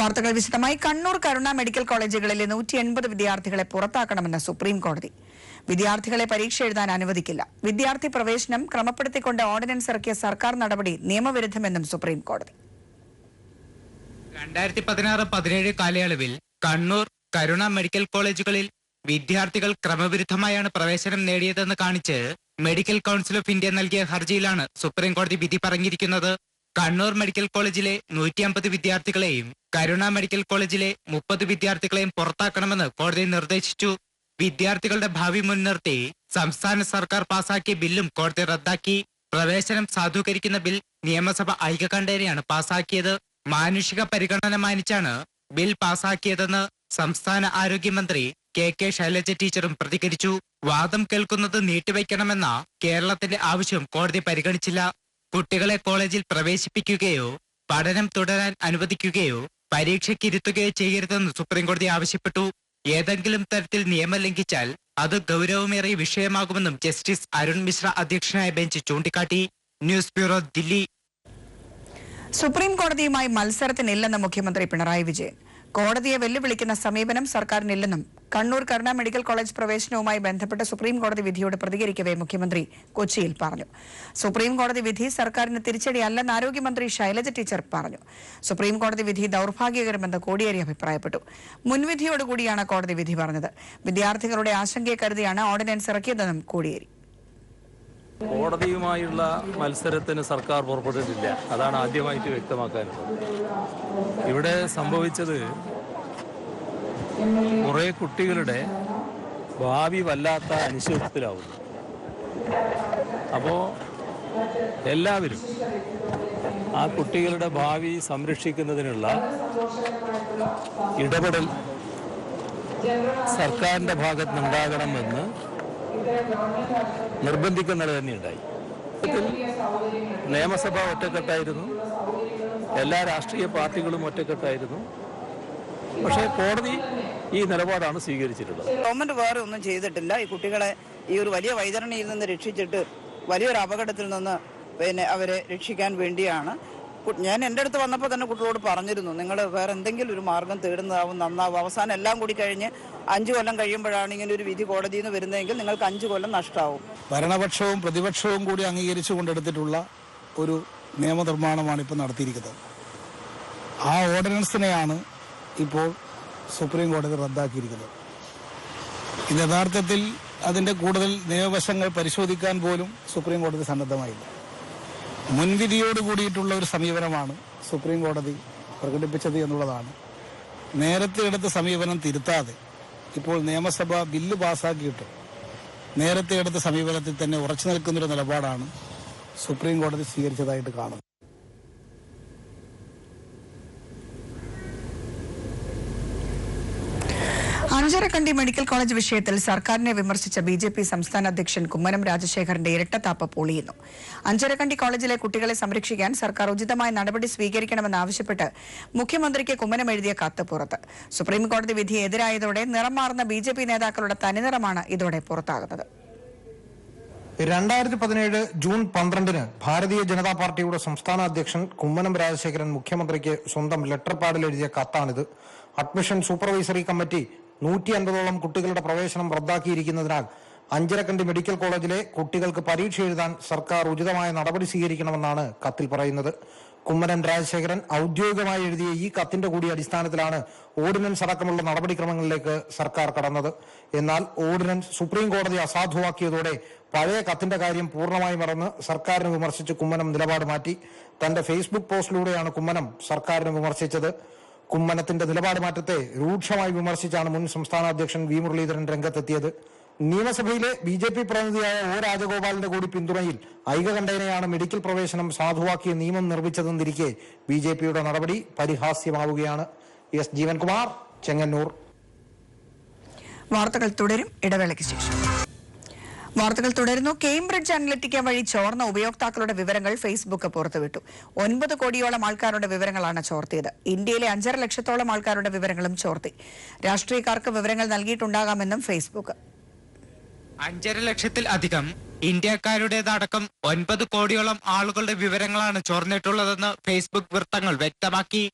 വാർത്തകൾ വിശദമായി. കണ്ണൂർ കരുണ മെഡിക്കൽ കോളേജുകളിലെ 180 വിദ്യാർത്ഥികളെ പുറത്താക്കണമെന്ന് സുപ്രീം കോടതി. വിദ്യാർത്ഥികളെ പരീക്ഷ എഴുതാൻ അനുവദിക്കില്ല. വിദ്യാർത്ഥി പ്രവേശനം ക്രമപ്പെടുത്തിക്കൊണ്ട് ഓർഡിനൻസ് ഇറക്കിയ സർക്കാർ നടപടി നിയമവിരുദ്ധമെന്നും സുപ്രീം കോടതി. 2016-17 കാലയളവിൽ കണ്ണൂർ കരുണ മെഡിക്കൽ കോളേജുകളിൽ വിദ്യാർത്ഥികൾ ക്രമവിരുദ്ധമായാണ് പ്രവേശനം നേടിയതെന്ന് കാണിച്ച് മെഡിക്കൽ കൗൺസിൽ ഓഫ് ഇന്ത്യ നൽകിയ ഹർജിയിലാണ് സുപ്രീം കോടതി വിധി പറഞ്ഞിരിക്കുന്നത്. കണ്ണൂർ മെഡിക്കൽ കോളേജിലെ 150 വിദ്യാർത്ഥികളെയും കരുണ മെഡിക്കൽ കോളേജിലെ 30 വിദ്യാർത്ഥികളെയും പുറത്താക്കണമെന്ന് കോടതി നിർദ്ദേശിച്ചു. വിദ്യാർത്ഥികളുടെ ഭാവി മുൻനിർത്തി സംസ്ഥാന സർക്കാർ പാസാക്കിയ ബില്ലും കോടതി റദ്ദാക്കി. പ്രവേശനം സാധൂകരിക്കുന്ന ബിൽ നിയമസഭ ഐകകണ്ഠേനയാണ് പാസാക്കിയത്. മാനുഷിക പരിഗണന മാനിച്ചാണ് ബിൽ പാസാക്കിയതെന്ന് സംസ്ഥാന ആരോഗ്യമന്ത്രി കെ ശൈലജ ടീച്ചറും പ്രതികരിച്ചു. വാദം കേൾക്കുന്നത് നീട്ടിവെക്കണമെന്ന കേരളത്തിന്റെ ആവശ്യം കോടതി പരിഗണിച്ചില്ല. കുട്ടികളെ കോളേജിൽ പ്രവേശിപ്പിക്കുകയോ പഠനം തുടരാൻ അനുവദിക്കുകയോ പരീക്ഷയ്ക്കിരുത്തുകയോ ചെയ്യരുതെന്ന് സുപ്രീംകോടതി ആവശ്യപ്പെട്ടു. ഏതെങ്കിലും തരത്തിൽ നിയമം ലംഘിച്ചാൽ അത് ഗൗരവമേറിയ വിഷയമാകുമെന്നും ജസ്റ്റിസ് അരുൺ മിശ്ര അധ്യക്ഷനായ ബെഞ്ച് ചൂണ്ടിക്കാട്ടി. News bureau, Delhi. സുപ്രീം കോടതിയുമായി മത്സരത്തിനില്ലെന്ന് മുഖ്യമന്ത്രി പിണറായി വിജയൻ. കോടതിയെ വെല്ലുവിളിക്കുന്ന സമീപനം സർക്കാരിനില്ലെന്നും കണ്ണൂർ കരുണ മെഡിക്കൽ കോളേജ് പ്രവേശനവുമായി ബന്ധപ്പെട്ട് സുപ്രീം കോടതി വിധിയോട് പ്രതികരിക്കവേ മുഖ്യമന്ത്രി കൊച്ചിയിൽ പറഞ്ഞു. സുപ്രീം കോടതി വിധി സർക്കാരിന് തിരിച്ചടിയല്ലെന്ന് ആരോഗ്യമന്ത്രി ശൈലജ ടീച്ചർ പറഞ്ഞു. സുപ്രീം കോടതി വിധി ദൌർഭാഗ്യകരമെന്ന് കോടിയേരി അഭിപ്രായപ്പെട്ടു. മുൻവിധിയോടുകൂടിയാണ് കോടതി വിധി പറഞ്ഞത്. വിദ്യാർത്ഥികളുടെ ആശങ്കയെ കരുതിയാണ് ഓർഡിനൻസ് ഇറക്കിയതെന്നും കോടിയേരി. കോടതിയുമായുള്ള മത്സരത്തിന് സർക്കാർ പുറപ്പെട്ടിട്ടില്ല. അതാണ് ആദ്യമായിട്ട് വ്യക്തമാക്കാനുള്ളത്. ഇവിടെ സംഭവിച്ചത് കുറേ കുട്ടികളുടെ ഭാവി വല്ലാത്ത അനിശ്ചിതത്വത്തിലാവുന്നു. അപ്പോൾ എല്ലാവരും ആ കുട്ടികളുടെ ഭാവി സംരക്ഷിക്കുന്നതിനുള്ള ഇടപെടൽ സർക്കാരിൻ്റെ ഭാഗത്ത് നിന്നുണ്ടാകണമെന്ന് നിർബന്ധിക്കുന്നത് തന്നെയുണ്ടായി. നിയമസഭ ഒറ്റക്കെട്ടായിരുന്നു, എല്ലാ രാഷ്ട്രീയ പാർട്ടികളും ഒറ്റക്കെട്ടായിരുന്നു. പക്ഷേ കോടതി ഈ നിലപാടാണ് സ്വീകരിച്ചിട്ടുള്ളത്. ഗവൺമെന്റ് വേറെ ഒന്നും ചെയ്തിട്ടില്ല. ഈ കുട്ടികളെ ഈ ഒരു വലിയ വൈതരണിയിൽ നിന്ന് രക്ഷിച്ചിട്ട് വലിയൊരു അപകടത്തിൽ നിന്ന് അവരെ രക്ഷിക്കാൻ വേണ്ടിയാണ്. ഞാൻ എൻ്റെ അടുത്ത് വന്നപ്പോൾ തന്നെ കുട്ടികളോട് പറഞ്ഞിരുന്നു, നിങ്ങൾ വേറെ എന്തെങ്കിലും ഒരു മാർഗം തേടുന്നതാവും നന്നാവും. അവസാനം എല്ലാം കൂടി കഴിഞ്ഞ് 5 കൊല്ലം കഴിയുമ്പോഴാണ് ഇങ്ങനെ ഒരു വിധി കോടതിയിൽ നിന്ന് വരുന്നതെങ്കിൽ നിങ്ങൾക്ക് 5 കൊല്ലം നഷ്ടമാവും. ഭരണപക്ഷവും പ്രതിപക്ഷവും കൂടി അംഗീകരിച്ചു കൊണ്ടെടുത്തിട്ടുള്ള ഒരു നിയമനിർമ്മാണമാണ് ഇപ്പോൾ നടത്തിയിരിക്കുന്നത്. ആ ഓർഡിനൻസിനെയാണ് ഇപ്പോൾ സുപ്രീം കോടതി റദ്ദാക്കിയിരിക്കുന്നത്. ഇത് യഥാർത്ഥത്തിൽ അതിൻ്റെ കൂടുതൽ നിയമവശങ്ങൾ പരിശോധിക്കാൻ പോലും സുപ്രീം കോടതി സന്നദ്ധമായില്ല. മുൻവിധിയോട് കൂടിയിട്ടുള്ള ഒരു സമീപനമാണ് സുപ്രീം കോടതി പ്രകടിപ്പിച്ചത് എന്നുള്ളതാണ്. നേരത്തെ എടുത്ത സമീപനം തിരുത്താതെ ഇപ്പോൾ നിയമസഭ ബില്ല് പാസ്സാക്കിയിട്ട് നേരത്തെ എടുത്ത സമീപനത്തിൽ തന്നെ ഉറച്ചു നിൽക്കുന്നൊരു നിലപാടാണ് സുപ്രീം കോടതി സ്വീകരിച്ചതായിട്ട് കാണുന്നത്. അഞ്ചരക്കണ്ടി മെഡിക്കൽ കോളേജ് വിഷയത്തിൽ സർക്കാരിനെ വിമർശിച്ച ബി.ജെ.പി. സംസ്ഥാന അധ്യക്ഷൻ കുമ്മനം രാജശേഖരന്റെ ഇരട്ടത്താപ്പ് പൊളിയുന്നു. അഞ്ചരക്കണ്ടി കോളേജിലെ കുട്ടികളെ സംരക്ഷിക്കാൻ സർക്കാർ ഉചിതമായ നടപടി സ്വീകരിക്കണമെന്നാവശ്യപ്പെട്ട് മുഖ്യമന്ത്രിക്ക് കുമ്മനം എഴുതിയ കത്ത് പുറത്ത്. സുപ്രീം കോടതി വിധി എതിരായതോടെ നിറം മാറുന്ന ബി.ജെ.പി. നേതാക്കളുടെ തനിനിറമാണ് ഇതോടെ പുറത്താകുന്നത്. 2017 ജൂൺ 12 ഭാരതീയ ജനതാ പാർട്ടിയുടെ സംസ്ഥാന അധ്യക്ഷൻ കുമ്മനം രാജശേഖരൻ മുഖ്യമന്ത്രിക്ക് സ്വന്തം ലെറ്റർ പാഡിൽ എഴുതിയ കത്താണിത്. അഡ്മിഷൻ സൂപ്പർവൈസറി കമ്മിറ്റി 150ഓളം കുട്ടികളുടെ പ്രവേശനം റദ്ദാക്കിയിരിക്കുന്നതിനാൽ അഞ്ചരക്കണ്ടി മെഡിക്കൽ കോളേജിലെ കുട്ടികൾക്ക് പരീക്ഷ എഴുതാൻ സർക്കാർ ഉചിതമായ നടപടി സ്വീകരിക്കണമെന്നാണ് കത്തിൽ പറയുന്നത്. കുമ്മനം രാജശേഖരൻ ഔദ്യോഗികമായി എഴുതിയ ഈ കത്തിന്റെ കൂടി അടിസ്ഥാനത്തിലാണ് ഓർഡിനൻസ് അടക്കമുള്ള നടപടിക്രമങ്ങളിലേക്ക് സർക്കാർ കടന്നത്. എന്നാൽ ഓർഡിനൻസ് സുപ്രീം കോടതി അസാധുവാക്കിയതോടെ പഴയ കത്തിന്റെ കാര്യം പൂർണ്ണമായി മറന്ന് സർക്കാരിനെ വിമർശിച്ച് കുമ്മനം നിലപാട് മാറ്റി. തന്റെ ഫേസ്ബുക്ക് പോസ്റ്റിലൂടെയാണ് കുമ്മനം സർക്കാരിനെ വിമർശിച്ചത്. കുമ്മനത്തിന്റെ നിലപാട് മാറ്റത്തെ രൂക്ഷമായി വിമർശിച്ചാണ് മുൻ സംസ്ഥാന അധ്യക്ഷൻ വി മുരളീധരൻ രംഗത്തെത്തിയത്. നിയമസഭയിലെ ബി.ജെ.പി. പ്രതിനിധിയായ ഒ രാജഗോപാലിന്റെ കൂടി പിന്തുണയിൽ ഐകകണ്ഠേനയാണ് മെഡിക്കൽ പ്രവേശനം സാധുവാക്കിയ നിയമം നിർമ്മിച്ചതെന്നിരിക്കെ ബി.ജെ.പിയുടെ നടപടി പരിഹാസ്യമാവുകയാണ്. എസ് ജീവൻകുമാർ, ചെങ്ങന്നൂർ. വാർത്തകൾ തുടരും. ഇടവേളയ്ക്ക് ശേഷം വാർത്തകൾ തുടരുന്നു. കേംബ്രിഡ്ജ് അനലിറ്റിക്ക വഴി ചോർന്ന ഉപയോക്താക്കളുടെ വിവരങ്ങൾ ഫേസ്ബുക്ക് പുറത്തുവിട്ടു. 9 കോടിയോളം ആൾക്കാരുടെ വിവരങ്ങളാണ് ചോർത്തിയത്. ഇന്ത്യയിലെ 5.5 ലക്ഷത്തോളം ആൾക്കാരുടെ വിവരങ്ങളും ചോർത്തി. രാഷ്ട്രീയക്കാർക്ക് വിവരങ്ങൾ നൽകിയിട്ടുണ്ടാകാമെന്നും ഫേസ്ബുക്ക്. 5.5 ലക്ഷത്തിലധികം ഇന്ത്യക്കാരുടേതടക്കം 9 കോടിയോളം ആളുകളുടെ വിവരങ്ങളാണ് ചോർന്നിട്ടുള്ളതെന്ന് ഫേസ്ബുക്ക് വൃത്തങ്ങൾ വ്യക്തമാക്കി.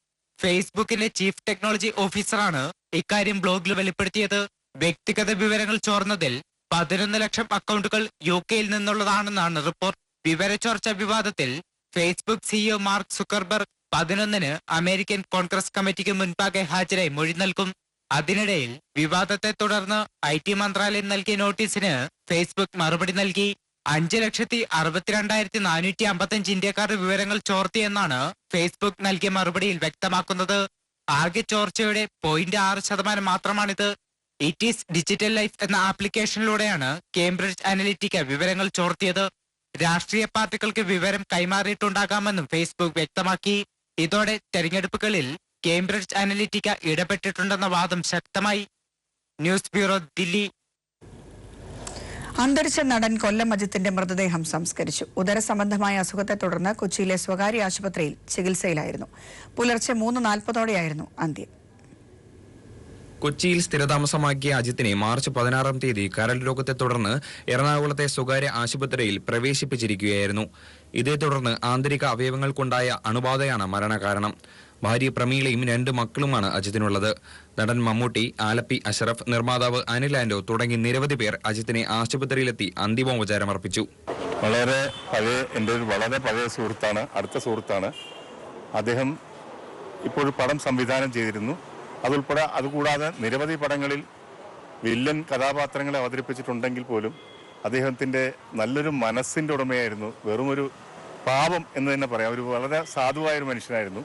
ഫേസ്ബുക്കിന്റെ ചീഫ് ടെക്നോളജി ഓഫീസറാണ് ഇക്കാര്യം ബ്ലോഗിൽ വെളിപ്പെടുത്തിയത്. വ്യക്തിഗത വിവരങ്ങൾ ചോർന്നതിൽ 11 ലക്ഷം അക്കൗണ്ടുകൾ UK-യിൽ നിന്നുള്ളതാണെന്നാണ് റിപ്പോർട്ട്. വിവരച്ചോർച്ച വിവാദത്തിൽ ഫേസ്ബുക്ക് CEO മാർക്ക് സുക്കർബർഗ് 11-ന് അമേരിക്കൻ കോൺഗ്രസ് കമ്മിറ്റിക്ക് മുൻപാകെ ഹാജരായി മൊഴി നൽകും. അതിനിടയിൽ വിവാദത്തെ തുടർന്ന് IT മന്ത്രാലയം നൽകിയ നോട്ടീസിന് ഫേസ്ബുക്ക് മറുപടി നൽകി. 5,62,455 ഇന്ത്യക്കാരുടെ വിവരങ്ങൾ ചോർത്തിയെന്നാണ് ഫേസ്ബുക്ക് നൽകിയ മറുപടിയിൽ വ്യക്തമാക്കുന്നത്. ആകെ ചോർച്ചയുടെ 0.6% മാത്രമാണിത്. ഇറ്റ് ഡിജിറ്റൽ ലൈഫ് എന്ന ആപ്ലിക്കേഷനിലൂടെയാണ് കേംബ്രിഡ്ജ് അനലിറ്റിക്ക വിവരങ്ങൾ ചോർത്തിയത്. രാഷ്ട്രീയ പാർട്ടികൾക്ക് വിവരം കൈമാറിയിട്ടുണ്ടാകാമെന്നും ഫേസ്ബുക്ക് വ്യക്തമാക്കി. ഇതോടെ തെരഞ്ഞെടുപ്പുകളിൽ കേംബ്രിഡ്ജ് അനലിറ്റിക്ക ഇടപെട്ടിട്ടുണ്ടെന്ന വാദം ശക്തമായി. News bureau, Delhi. അന്തരിച്ച നടൻ കൊല്ലം അജിത്തിന്റെ മൃതദേഹം സംസ്കരിച്ചു. ഉദരസംബന്ധമായ അസുഖത്തെ തുടർന്ന് കൊച്ചിയിലെ സ്വകാര്യ ആശുപത്രിയിൽ ചികിത്സയിലായിരുന്നു. പുലർച്ചെ 3:40 അന്ത്യം. കൊച്ചിയിൽ സ്ഥിരതാമസമാക്കിയ അജിത്തിനെ മാർച്ച് 16-ാം തീയതി കരൾ രോഗത്തെ തുടർന്ന് എറണാകുളത്തെ സ്വകാര്യ ആശുപത്രിയിൽ പ്രവേശിപ്പിച്ചിരിക്കുകയായിരുന്നു. ഇതേ തുടർന്ന് ആന്തരിക അവയവങ്ങൾക്കുണ്ടായ അണുബാധയാണ് മരണകാരണം. ഭാര്യ പ്രമീളയും 2 മക്കളുമാണ് അജിത്തിനുള്ളത്. നടൻ മമ്മൂട്ടി, ആലപ്പി അഷറഫ്, നിർമ്മാതാവ് അനിൽ ആന്റോ തുടങ്ങി നിരവധി പേർ അജിത്തിനെ ആശുപത്രിയിലെത്തി അന്തിമോപചാരമർപ്പിച്ചു. എൻ്റെ ഒരു വളരെ പഴയ സുഹൃത്താണ്, അടുത്ത സുഹൃത്താണ്. അദ്ദേഹം ഇപ്പോൾ പടം സംവിധാനം ചെയ്തിരുന്നു. അതുകൂടാതെ നിരവധി പടങ്ങളിൽ വില്ലൻ കഥാപാത്രങ്ങളെ അവതരിപ്പിച്ചിട്ടുണ്ടെങ്കിൽ പോലും അദ്ദേഹത്തിൻ്റെ നല്ലൊരു മനസ്സിൻ്റെ ഉടമയായിരുന്നു. വെറുമൊരു പാവം എന്ന് തന്നെ പറയാം. ഒരു വളരെ സാധുവായൊരു മനുഷ്യനായിരുന്നു.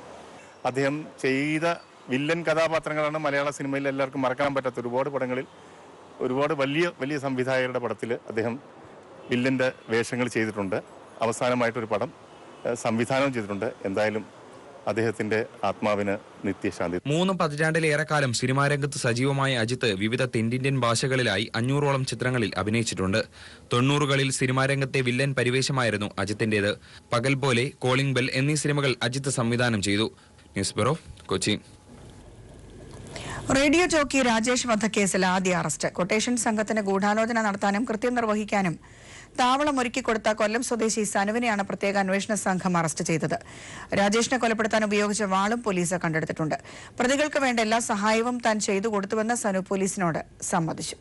അദ്ദേഹം ചെയ്ത വില്ലൻ കഥാപാത്രങ്ങളാണ് മലയാള സിനിമയിൽ എല്ലാവർക്കും മറക്കാൻ പറ്റാത്ത ഒരുപാട് പടങ്ങളിൽ, ഒരുപാട് വലിയ വലിയ സംവിധായകരുടെ പടത്തിൽ അദ്ദേഹം വില്ലൻ്റെ വേഷങ്ങൾ ചെയ്തിട്ടുണ്ട്. അവസാനമായിട്ടൊരു പടം സംവിധാനം ചെയ്തിട്ടുണ്ട്. എന്തായാലും അദ്ദേഹത്തിന്റെ ആത്മാവിന് നിത്യശാന്തി. 3 പതിറ്റാണ്ടിലേറെക്കാലം സിനിമാ രംഗത്ത് സജീവമായ അജിത്ത് വിവിധ തെന്നിന്ത്യൻ ഭാഷകളിലായി 500ഓളം ചിത്രങ്ങളിൽ അഭിനയിച്ചിട്ടുണ്ട്. 90കളിൽ സിനിമാ രംഗത്തെ വില്ലൻ പരിവേഷമായിരുന്നു അജിത്തിന്റേത്. പകൽ പോലെ, കോളിംഗ് ബെൽ എന്നീ സിനിമകൾ അജിത്ത് സംവിധാനം ചെയ്തു. News bureau, Kochi. Radio jockey Rajesh വധക്കേസിൽ ആദ്യ അറസ്റ്റ്. കൊട്ടേഷൻ സംഘത്തിന് ഗൂഢാലോചന നടത്താനും കൃത്യം നിർവഹിക്കാനും താവളം ഒരുക്കിക്കൊടുത്ത കൊല്ലം സ്വദേശി സനുവിനെയാണ് പ്രത്യേക അന്വേഷണ സംഘം അറസ്റ്റ് ചെയ്തത്. രാജേഷിനെ കൊലപ്പെടുത്താൻ ഉപയോഗിച്ച വാളും പോലീസ് കണ്ടെടുത്തിട്ടുണ്ട്. പ്രതികൾക്ക് വേണ്ട എല്ലാ സഹായവും താൻ ചെയ്തു കൊടുത്തുവെന്ന് സനു പോലീസിനോട് സമ്മതിച്ചു.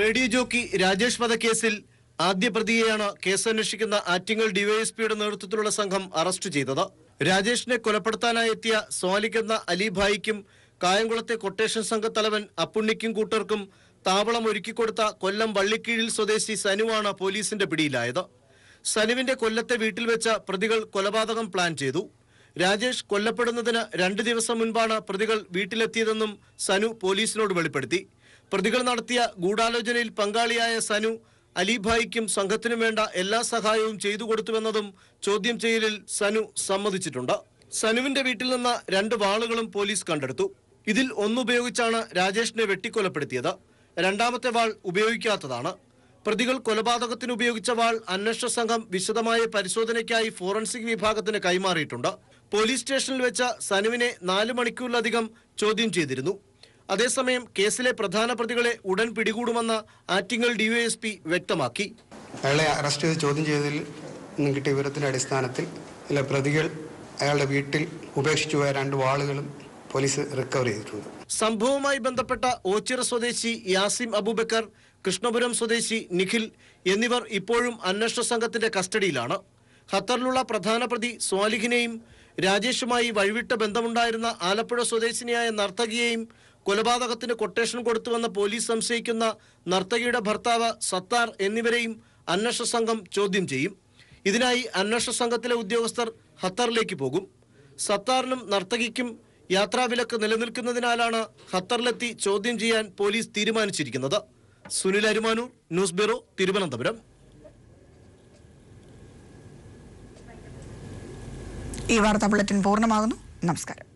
റേഡിയോ ജോക്കി രാജേഷ് വധക്കേസിൽ ആദ്യ പ്രതിയെയാണ് കേസന്വേഷിക്കുന്ന ആറ്റിങ്ങൽ ഡിവൈഎസ്പിയുടെ നേതൃത്വത്തിലുള്ള സംഘം അറസ്റ്റ് ചെയ്തത്. രാജേഷിനെ കൊലപ്പെടുത്താനായി എത്തിയ സോലിക് എന്ന അലിഭായിക്കും കായംകുളത്തെ കൊട്ടേഷൻ സംഘത്തലവൻ അപ്പുണ്ണിക്കും കൂട്ടർക്കും താവളം ഒരുക്കിക്കൊടുത്ത കൊല്ലം വള്ളിക്കീഴിൽ സ്വദേശി സനുവാണ് പോലീസിന്റെ പിടിയിലായത്. സനുവിന്റെ കൊല്ലത്തെ വീട്ടിൽ വെച്ച പ്രതികൾ കൊലപാതകം പ്ലാൻ ചെയ്തു. രാജേഷ് കൊല്ലപ്പെടുന്നതിന് 2 ദിവസം മുൻപാണ് പ്രതികൾ വീട്ടിലെത്തിയതെന്നും സനു പോലീസിനോട് വെളിപ്പെടുത്തി. പ്രതികൾ നടത്തിയ ഗൂഢാലോചനയിൽ പങ്കാളിയായ സനു അലിഭായിക്കും സംഘത്തിനും വേണ്ട എല്ലാ സഹായവും ചെയ്തു കൊടുത്തുവെന്നതും ചോദ്യം ചെയ്യലിൽ സനു സമ്മതിച്ചിട്ടുണ്ട്. സനുവിന്റെ വീട്ടിൽ നിന്ന് 2 വാളുകളും പോലീസ് കണ്ടെടുത്തു. ഇതിൽ ഒന്നുപയോഗിച്ചാണ് രാജേഷിനെ വെട്ടിക്കൊലപ്പെടുത്തിയത്. രണ്ടാമത്തെ വാൾ ഉപയോഗിക്കാത്തതാണ്. പ്രതികൾ കൊലപാതകത്തിന് ഉപയോഗിച്ച വാൾ അന്വേഷണ സംഘം വിശദമായ പരിശോധനയ്ക്കായി ഫോറൻസിക് വിഭാഗത്തിന് കൈമാറിയിട്ടുണ്ട്. പോലീസ് സ്റ്റേഷനിൽ വെച്ച സനുവിനെ 4 മണിക്കൂറിലധികം ചോദ്യം ചെയ്തിരുന്നു. അതേസമയം കേസിലെ പ്രധാന പ്രതികളെ ഉടൻ പിടികൂടുമെന്ന് ആറ്റിങ്ങൽ ഡിവൈഎസ്പി വ്യക്തമാക്കി. അയാളെ അറസ്റ്റ് ചെയ്ത് ചോദ്യം ചെയ്തതിൽ നിന്നും കിട്ടിയ വിവരത്തിന്റെ അടിസ്ഥാനത്തിൽ ചില പ്രതികൾ അയാളുടെ വീട്ടിൽ ഉപേക്ഷിച്ചു പോയ 2 വാളുകളും പോലീസ് റിക്കവർ ചെയ്തിട്ടുണ്ട്. സംഭവവുമായി ബന്ധപ്പെട്ട ഓച്ചിറ സ്വദേശി യാസിം അബൂബക്കർ, കൃഷ്ണപുരം സ്വദേശി നിഖിൽ എന്നിവർ ഇപ്പോഴും അന്വേഷണ സംഘത്തിന്റെ കസ്റ്റഡിയിലാണ്. ഖത്തറിലുള്ള പ്രധാന പ്രതി സ്വാലിഹിനെയും രാജേഷുമായി വഴിവിട്ട ബന്ധമുണ്ടായിരുന്ന ആലപ്പുഴ സ്വദേശിനിയായ നർത്തകിയെയും കൊലപാതകത്തിന് കൊട്ടേഷൻ കൊടുത്തുവെന്ന് പോലീസ് സംശയിക്കുന്ന നർത്തകിയുടെ ഭർത്താവ് സത്താർ എന്നിവരെയും അന്വേഷണ സംഘം ചോദ്യം ചെയ്യും. ഇതിനായി അന്വേഷണ സംഘത്തിലെ ഉദ്യോഗസ്ഥർ ഖത്തറിലേക്ക് പോകും. സത്താറിനും നർത്തകിക്കും യാത്രാവിലക്ക് നിലനിൽക്കുന്നതിനാലാണ് ഖത്തറിലെത്തി ചോദ്യം ചെയ്യാൻ പോലീസ് തീരുമാനിച്ചിരിക്കുന്നത്. Sunil Arumanoor, news bureau, Thiruvananthapuram. ഈ വാർത്താ ബുള്ളറ്റിൻ പൂർണ്ണമാകുന്നു. നമസ്കാരം.